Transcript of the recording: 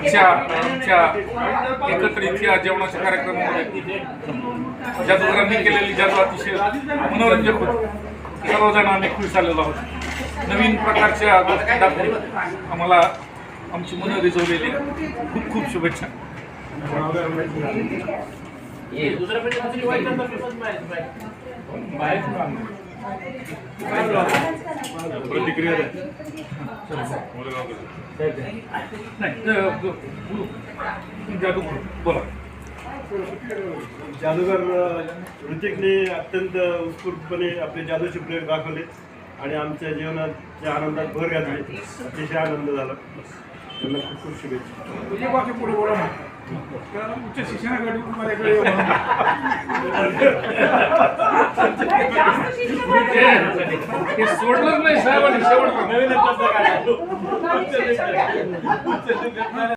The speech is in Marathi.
आजच्या आमच्या एकत्रित या जेवणाच्या कार्यक्रमामध्ये जादूगरांनी केलेली जादू अतिशय मनोरंजक होती. सर्वजण आम्ही खुश झालेलो आहोत. नवीन प्रकारच्या गोष्टी दाखवून आम्हाला आमची मनं रिझवलेली खूप खूप शुभेच्छा. प्रतिक्रिया बोला. जादूगर ऋतिकने अत्यंत उत्स्फूर्तपणे आपले जादूचे प्रयोग दाखवले आणि आमच्या जीवनाच्या आनंदात भर घातली. अतिशय आनंद झाला. त्यांना खूप खूप शुभेच्छा. उच्च शिक्षणासाठी माझ्याकडे सोडलंच नाही साहेबांनी शेवट नवीन